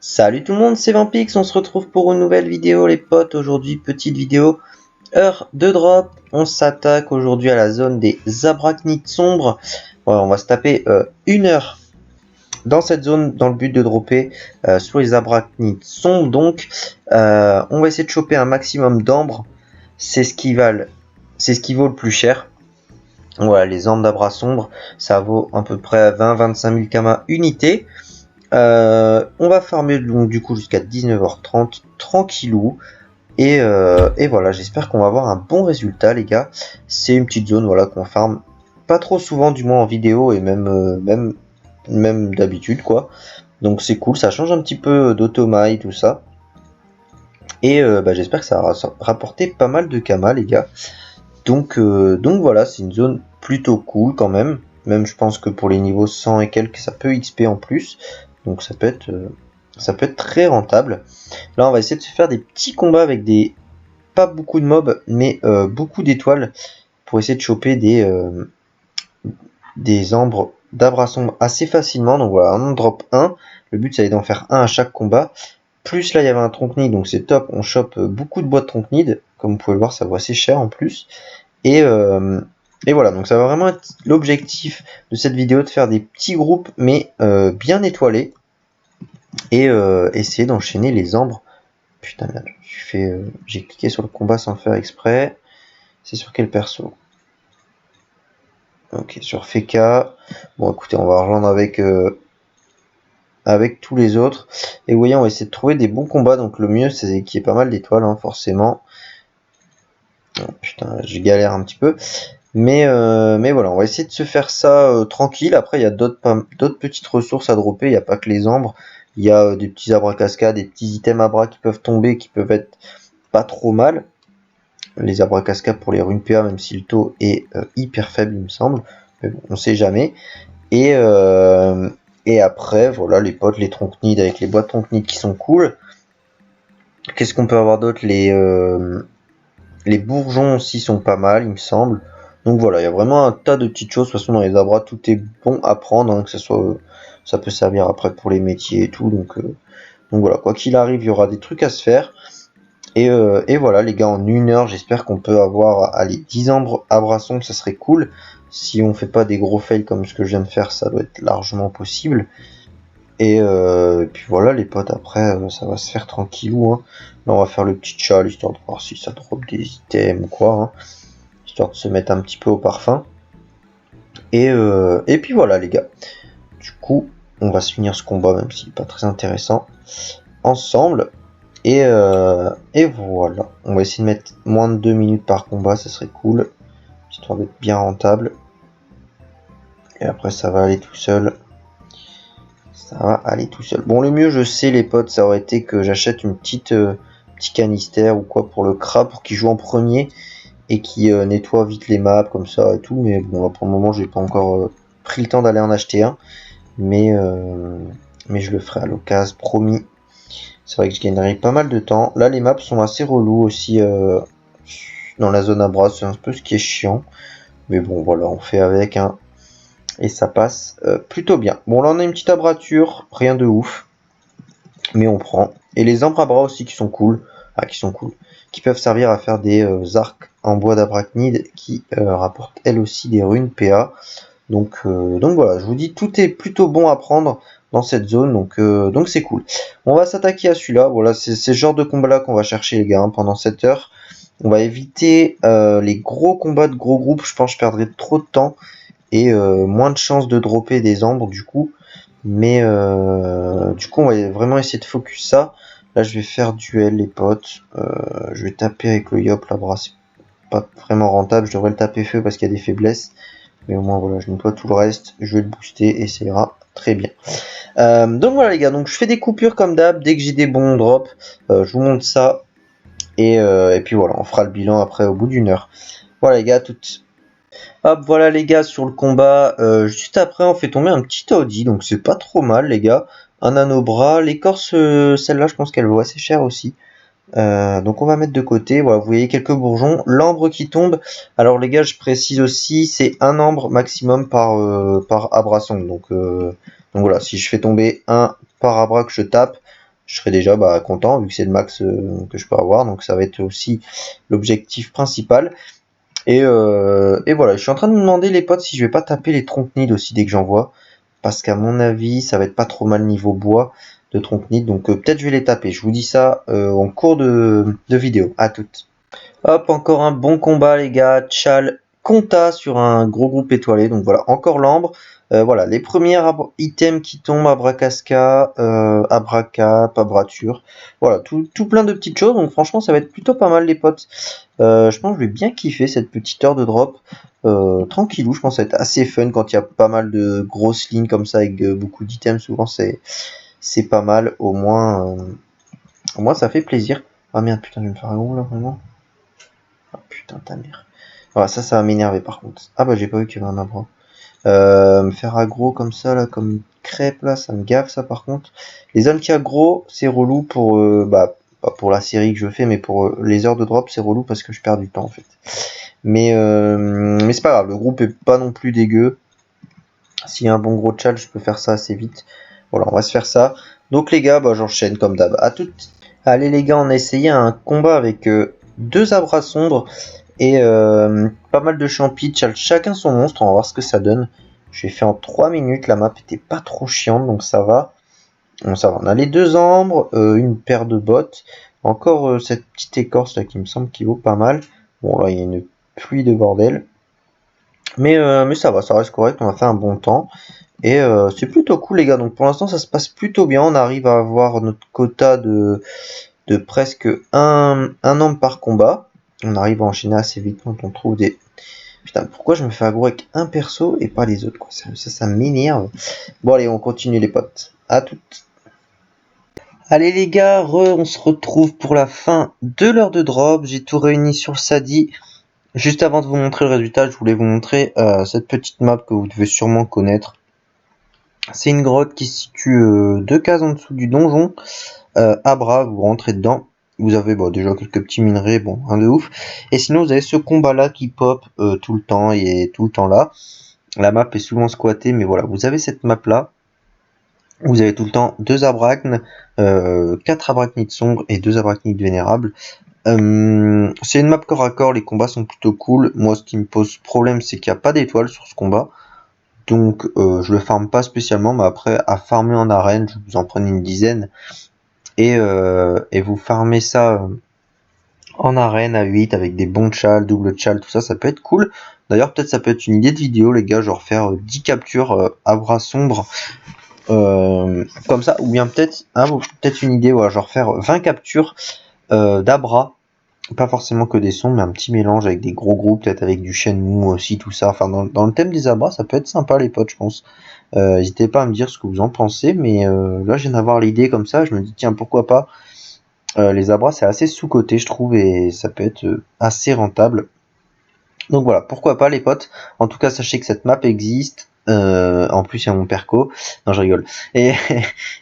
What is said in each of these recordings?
Salut tout le monde, c'est Vampix, on se retrouve pour une nouvelle vidéo les potes. Aujourd'hui, petite vidéo, heure de drop. On s'attaque aujourd'hui à la zone des arachnides sombres. Ouais, on va se taper une heure dans cette zone dans le but de dropper sur les arachnides sombres. Donc, on va essayer de choper un maximum d'ambre. C'est ce qui vaut le plus cher. Voilà, les ambres d'abra sombre, ça vaut à peu près 20-25 000 kamas unité. On va farmer donc du coup jusqu'à 19h30 tranquillou et voilà, j'espère qu'on va avoir un bon résultat les gars. C'est une petite zone voilà qu'on farme pas trop souvent du moins en vidéo et même d'habitude quoi. Donc c'est cool, ça change un petit peu d'automail tout ça. Et j'espère que ça va rapporter pas mal de kamas les gars. Donc voilà, c'est une zone plutôt cool quand même. Même je pense que pour les niveaux 100 et quelques, ça peut XP en plus. Donc ça peut être très rentable. Là, on va essayer de se faire des petits combats avec pas beaucoup de mobs, mais beaucoup d'étoiles pour essayer de choper des ambres d'abrasombre assez facilement. Donc voilà, on en drop un. Le but, c'est d'en faire un à chaque combat. Plus là, il y avait un tronc-nid, donc c'est top. On chope beaucoup de bois de tronc-nid. Comme vous pouvez le voir, ça vaut assez cher en plus. Et voilà, donc ça va vraiment être l'objectif de cette vidéo, de faire des petits groupes, mais bien étoilés. Et essayer d'enchaîner les ambres. Putain merde, j'ai cliqué sur le combat sans le faire exprès. C'est sur quel perso? Ok, sur Feka. Bon écoutez, on va rejoindre avec tous les autres. Et vous voyez, on va essayer de trouver des bons combats. Donc le mieux, c'est qu'il y ait pas mal d'étoiles, hein, forcément. Oh, putain, je galère un petit peu. Mais voilà, on va essayer de se faire ça tranquille. Après, il y a d'autres petites ressources à dropper. Il n'y a pas que les ambres. Il y a des petits abras cascades, des petits items abras qui peuvent tomber, qui peuvent être pas trop mal. Les abras cascades pour les runes PA, même si le taux est hyper faible, il me semble. Mais bon, on sait jamais. Et, après, voilà, les potes, les tronc-nids avec les boîtes tronc-nids qui sont cool. Qu'est-ce qu'on peut avoir d'autre? Les bourgeons aussi sont pas mal, il me semble. Donc voilà, il y a vraiment un tas de petites choses. De toute façon, dans les abras, tout est bon à prendre, hein, que ça peut servir après pour les métiers et tout. Donc voilà, quoi qu'il arrive, il y aura des trucs à se faire. Et voilà, les gars, en une heure, j'espère qu'on peut avoir, allez, 10 ambres à brasson, ça serait cool. Si on fait pas des gros fails comme ce que je viens de faire, ça doit être largement possible. Et puis voilà, les potes, après, ça va se faire tranquillou. Hein. Là, on va faire le petit chat, histoire de voir si ça drop des items ou quoi. Hein. Histoire de se mettre un petit peu au parfum. Et puis voilà, les gars. Du coup, on va se finir ce combat, même s'il n'est pas très intéressant, ensemble. Et voilà. On va essayer de mettre moins de 2 minutes par combat, ça serait cool. Histoire d'être bien rentable. Et après, ça va aller tout seul. Ça va aller tout seul. Bon, le mieux, je sais, les potes, ça aurait été que j'achète une petit canister ou quoi pour le crabe pour qu'il joue en premier et qui nettoie vite les maps comme ça et tout. Mais bon, là, pour le moment, j'ai pas encore pris le temps d'aller en acheter un. Mais je le ferai à l'occasion, promis. C'est vrai que je gagnerai pas mal de temps. Là, les maps sont assez relous aussi dans la zone à bras. C'est un peu ce qui est chiant. Mais bon, voilà, on fait avec. Hein, et ça passe plutôt bien. Bon, là, on a une petite abrature. Rien de ouf. Mais on prend. Et les ambres à bras aussi qui sont cool. Ah, qui sont cool. Qui peuvent servir à faire des arcs en bois d'abrachnide qui rapportent elles aussi des runes PA. Donc voilà, je vous dis, tout est plutôt bon à prendre dans cette zone, donc c'est cool. On va s'attaquer à celui-là, voilà, c'est ce genre de combat là qu'on va chercher les gars, hein, pendant cette heure. On va éviter les gros combats de gros groupes, je pense que je perdrai trop de temps et moins de chances de dropper des ambres du coup. Mais du coup on va vraiment essayer de focus ça. Là je vais faire duel les potes, je vais taper avec le Yop là-bas, c'est pas vraiment rentable, je devrais le taper feu parce qu'il y a des faiblesses. Mais au moins voilà, je nettoie tout le reste, je vais le booster et ça ira très bien. Donc voilà les gars, donc je fais des coupures comme d'hab, dès que j'ai des bons drops, je vous montre ça. Et puis voilà, on fera le bilan après au bout d'une heure. Voilà les gars, toutes. Hop, voilà les gars, sur le combat, juste après on fait tomber un petit Audi, donc c'est pas trop mal les gars. Un anneau bras, l'écorce, celle-là je pense qu'elle vaut assez cher aussi. Donc on va mettre de côté, voilà, vous voyez quelques bourgeons, l'ambre qui tombe, alors les gars je précise aussi, c'est un ambre maximum par abrasson, donc voilà, si je fais tomber un par abra que je tape, je serai déjà content vu que c'est le max que je peux avoir, donc ça va être aussi l'objectif principal. Et voilà, je suis en train de me demander les potes si je vais pas taper les troncs-nides aussi dès que j'en vois, parce qu'à mon avis ça va être pas trop mal niveau bois de troncs-nides, donc peut-être je vais les taper. Je vous dis ça en cours de vidéo. À toutes. Hop, encore un bon combat les gars, Tchal Conta sur un gros groupe étoilé, donc voilà, encore l'ambre. Voilà, les premiers items qui tombent, Abracasca, Abracap, Abrature, voilà, tout plein de petites choses, donc franchement ça va être plutôt pas mal les potes. Je pense que je vais bien kiffer cette petite heure de drop, tranquillou, je pense que ça va être assez fun quand il y a pas mal de grosses lignes comme ça avec beaucoup d'items, souvent c'est pas mal, au moins ça fait plaisir. Ah merde, putain, je vais me faire un gros là, vraiment. Ah putain, ta mère. Voilà, ça va m'énerver par contre. Ah bah j'ai pas vu qu'il y avait un abra. Me faire aggro comme ça, là, comme une crêpe, là, ça me gave ça par contre. Les zones qui aggro, c'est relou pour, pas pour la série que je fais, mais pour les heures de drop, c'est relou parce que je perds du temps en fait. Mais c'est pas grave, le groupe est pas non plus dégueu. S'il y a un bon gros challenge, je peux faire ça assez vite. Voilà, on va se faire ça. Donc les gars, j'enchaîne comme d'hab. À toutes. Allez les gars, on a essayé un combat avec deux abras sombres et pas mal de champis, chacun son monstre, on va voir ce que ça donne. J'ai fait en 3 minutes, la map était pas trop chiante, donc ça va. Bon, ça va, on a les deux ambres, une paire de bottes, encore cette petite écorce là qui me semble qui vaut pas mal. Bon là il y a une pluie de bordel. Mais ça va, ça reste correct, on a fait un bon temps. Et c'est plutôt cool les gars, donc pour l'instant ça se passe plutôt bien, on arrive à avoir notre quota de presque un ambre par combat. On arrive à enchaîner assez vite quand on trouve des... Putain, pourquoi je me fais aggro avec un perso et pas les autres quoi. Ça m'énerve. Bon allez, on continue les potes. À toutes. Allez les gars, on se retrouve pour la fin de l'heure de drop. J'ai tout réuni sur le Sadi. Juste avant de vous montrer le résultat, je voulais vous montrer cette petite map que vous devez sûrement connaître. C'est une grotte qui se situe 2 cases en dessous du donjon. Abra, vous rentrez dedans. Vous avez déjà quelques petits minerais, bon, rien de ouf. Et sinon, vous avez ce combat-là qui pop tout le temps et tout le temps là. La map est souvent squattée, mais voilà, vous avez cette map-là. Vous avez tout le temps 2 abrachnes, 4 arachnides sombres et 2 arachnides vénérables. C'est une map corps à corps, les combats sont plutôt cool. Moi, ce qui me pose problème, c'est qu'il n'y a pas d'étoiles sur ce combat. Donc, je le farme pas spécialement, mais après, à farmer en arène, je vous en prenez une dizaine. Et vous farmez ça en arène à 8 avec des bons chals, double chal, tout ça, ça peut être cool. D'ailleurs, peut-être ça peut être une idée de vidéo, les gars, genre faire 10 captures à bras sombres comme ça, ou bien peut-être une idée, voilà, genre faire 20 captures d'abra, pas forcément que des sombres, mais un petit mélange avec des gros groupes, peut-être avec du chêne mou aussi, tout ça. Enfin, dans le thème des abras, ça peut être sympa, les potes, je pense. N'hésitez pas à me dire ce que vous en pensez, mais là, je viens d'avoir l'idée comme ça, je me dis, tiens, pourquoi pas. Les abras, c'est assez sous-coté, je trouve, et ça peut être assez rentable. Donc voilà, pourquoi pas les potes. En tout cas, sachez que cette map existe. En plus, il y a mon perco. Non, je rigole. Et,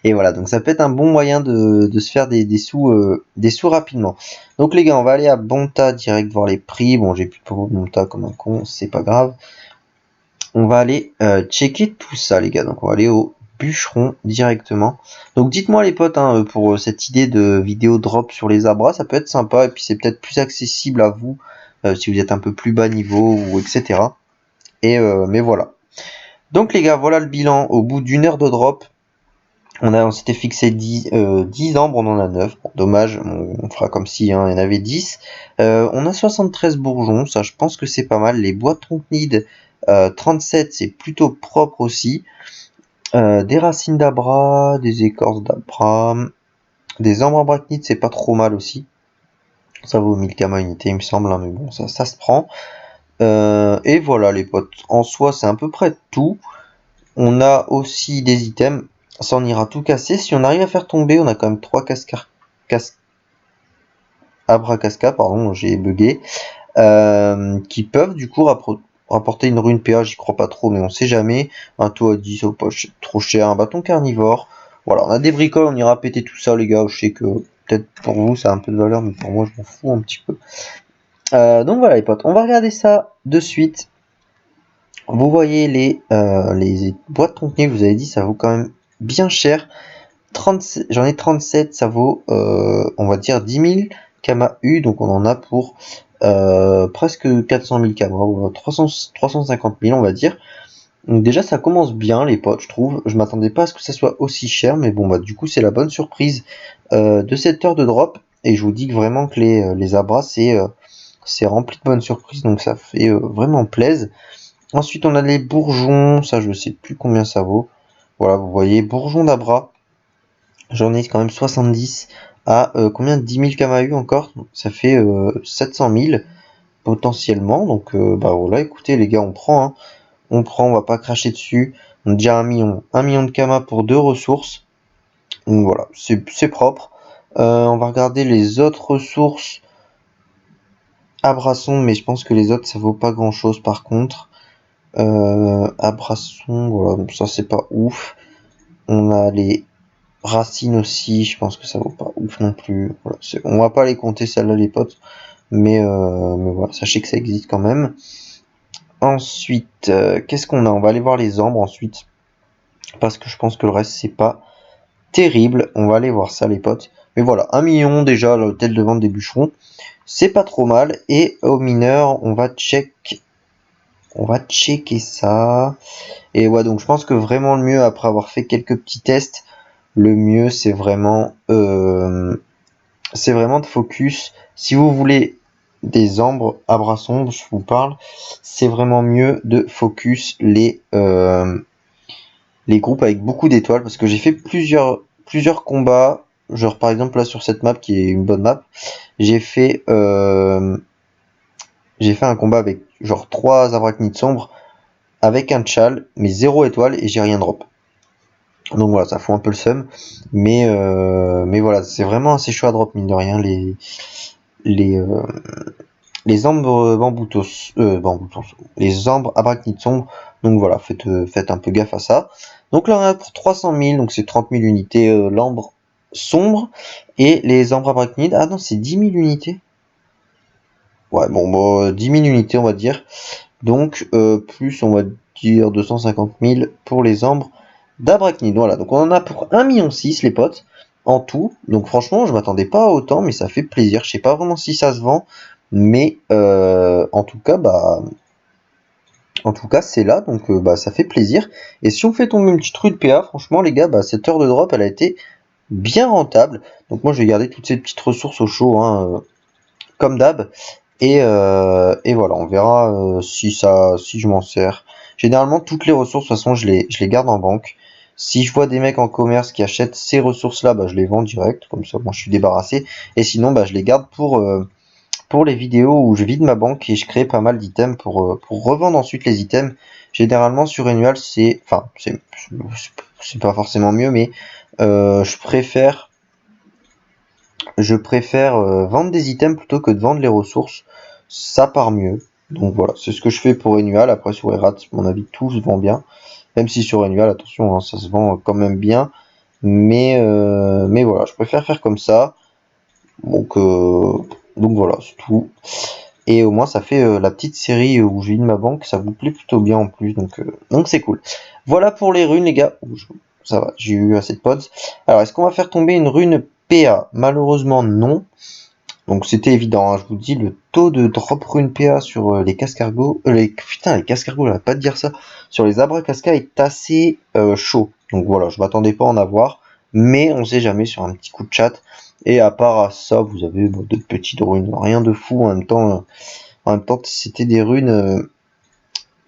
et voilà, donc ça peut être un bon moyen de se faire des sous rapidement. Donc les gars, on va aller à Bonta direct voir les prix. Bon, j'ai plus de Bonta comme un con, c'est pas grave. On va aller checker tout ça, les gars. Donc on va aller au bûcheron directement. Donc dites-moi les potes, pour cette idée de vidéo drop sur les abras, ça peut être sympa. Et puis c'est peut-être plus accessible à vous si vous êtes un peu plus bas niveau ou etc. Mais voilà. Donc les gars, voilà le bilan au bout d'une heure de drop. On s'était fixé 10 ambres, on en a 9. Bon, dommage, on fera comme si il y en avait 10. On a 73 bourgeons, ça je pense que c'est pas mal. Les bois de tronc-nid, 37, c'est plutôt propre aussi. Des racines d'abra, des écorces d'abra, des ambres arachnides, c'est pas trop mal aussi. Ça vaut 1000 kama unité, il me semble, mais bon, ça se prend. Et voilà les potes, en soi c'est à peu près tout. On a aussi des items, ça on ira tout casser. Si on arrive à faire tomber, on a quand même 3 abracasca, pardon, j'ai bugué, qui peuvent du coup rapporter une rune PA, j'y crois pas trop, mais on sait jamais. Un taux à 10, ça vaut pas trop cher, un bâton carnivore. Voilà, on a des bricoles, on ira péter tout ça les gars. Je sais que peut-être pour vous ça a un peu de valeur, mais pour moi je m'en fous un petit peu. Donc voilà les potes, on va regarder ça de suite. Vous voyez les boîtes de contenu, vous avez dit ça vaut quand même bien cher. j'en ai 37, ça vaut, on va dire 10 000 KMU, donc on en a pour presque 400 000 KMA, ou 350 000 on va dire. Donc déjà ça commence bien les potes, je trouve. Je m'attendais pas à ce que ça soit aussi cher, mais bon bah du coup c'est la bonne surprise de cette heure de drop. Et je vous dis que vraiment que les abras c'est rempli de bonnes surprises, donc ça fait vraiment plaisir. Ensuite on a les bourgeons, ça je sais plus combien ça vaut. Voilà, vous voyez, bourgeons d'abras. J'en ai quand même 70 à combien, 10 000 KMU encore, ça fait 700 000 potentiellement. Donc bah voilà, écoutez les gars, on prend, hein. On prend, on va pas cracher dessus. On a déjà 1 million de KMA pour 2 ressources. Donc voilà, c'est propre. On va regarder les autres ressources à Brasson, mais je pense que les autres ça vaut pas grand chose par contre. À Brasson, voilà, donc ça c'est pas ouf. On a les racines aussi, je pense que ça vaut pas ouf non plus. Voilà, on va pas les compter celles-là les potes, mais voilà, sachez que ça existe quand même. Ensuite, qu'est-ce qu'on a? On va aller voir les ambres ensuite, parce que je pense que le reste c'est pas terrible. On va aller voir ça les potes. Mais voilà, 1 million déjà à l'hôtel de vente des bûcherons, c'est pas trop mal. Et aux mineurs, on va checker ça. Et ouais, donc je pense que vraiment le mieux, après avoir fait quelques petits tests, le mieux c'est vraiment de focus. Si vous voulez des ambres à bras sombres, je vous parle, c'est vraiment mieux de focus les groupes avec beaucoup d'étoiles, parce que j'ai fait plusieurs combats, genre par exemple là sur cette map qui est une bonne map, j'ai fait un combat avec genre 3 arachnides sombres avec un tchal, mais 0 étoile et j'ai rien drop. Donc voilà, ça fout un peu le seum, mais voilà, c'est vraiment assez chaud à drop mine de rien les les ambres bamboutos, les ambres arachnides sombres. Donc voilà, faites un peu gaffe à ça. Donc là on a pour 300 000, donc c'est 30 000 unités l'ambre sombre, et les ambres arachnides, ah non c'est 10 000 unités. Ouais bon, 10 000 unités on va dire. Donc plus on va dire 250 000 pour les ambres d'arachnides. Voilà, donc on en a pour 1,6 million les potes en tout. Donc franchement je m'attendais pas à autant, mais ça fait plaisir. Je sais pas vraiment si ça se vend, mais en tout cas c'est là, donc bah ça fait plaisir. Et si on fait tomber une petite rue de PA, franchement les gars, bah cette heure de drop elle a été bien rentable. Donc moi je vais garder toutes ces petites ressources au chaud, hein, comme d'hab. Et voilà, on verra si je m'en sers. Généralement toutes les ressources, de toute façon je les garde en banque. Si je vois des mecs en commerce qui achètent ces ressources là, bah je les vends direct, comme ça moi je suis débarrassé. Et sinon bah je les garde pour les vidéos où je vide ma banque et je crée pas mal d'items pour revendre ensuite les items. Généralement sur Annual c'est pas forcément mieux, mais je préfère vendre des items plutôt que de vendre les ressources. Ça part mieux. Donc voilà, c'est ce que je fais pour Annual. Après sur Erat, à mon avis tout se vend bien. Même si sur Annual, attention, hein, ça se vend quand même bien. Mais voilà, je préfère faire comme ça. Donc voilà, c'est tout. Et au moins ça fait la petite série où je vide ma banque, ça vous plaît plutôt bien en plus, donc c'est cool. Voilà pour les runes les gars. Ça va, j'ai eu assez de pods. Alors est-ce qu'on va faire tomber une rune PA? Malheureusement non. Donc c'était évident, hein, je vous dis, le taux de drop rune PA sur les cascargots, les cascargots, je vais pas te dire ça, sur les abracascas est assez chaud. Donc voilà, je m'attendais pas à en avoir, mais on sait jamais sur un petit coup de chat. Et à part ça, vous avez d'autres petites runes, rien de fou en même temps. C'était des runes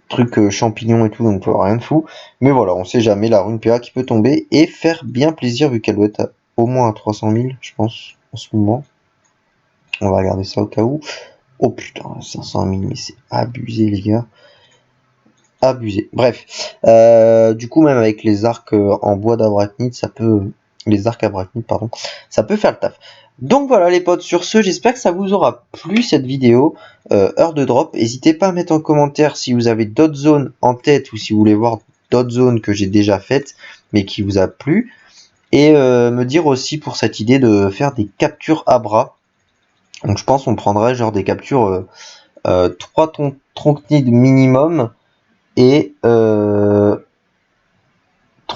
trucs champignons et tout, donc rien de fou. Mais voilà, on sait jamais la rune PA qui peut tomber et faire bien plaisir vu qu'elle doit être au moins à 300 000, je pense, en ce moment. On va regarder ça au cas où. Oh putain, 500 000, mais c'est abusé les gars. Abusé. Bref. Du coup, même avec les arcs en bois d'abrachnide, les arcs abrachnide, pardon, ça peut faire le taf. Donc voilà les potes, sur ce, j'espère que ça vous aura plu cette vidéo, heure de drop. N'hésitez pas à mettre en commentaire si vous avez d'autres zones en tête ou si vous voulez voir d'autres zones que j'ai déjà faites, mais qui vous a plu. Et me dire aussi pour cette idée de faire des captures à bras. Donc je pense on prendrait genre des captures 3 troncnides minimum et 3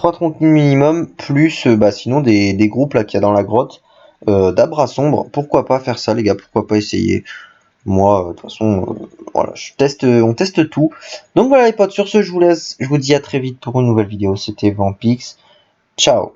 3 tranquilles minimum, plus bah, sinon des groupes là qu'il y a dans la grotte d'Abra sombre. Pourquoi pas faire ça les gars, pourquoi pas essayer. Moi, de toute façon, voilà, on teste tout. Donc voilà les potes, sur ce je vous laisse, je vous dis à très vite pour une nouvelle vidéo. C'était Vampix, ciao.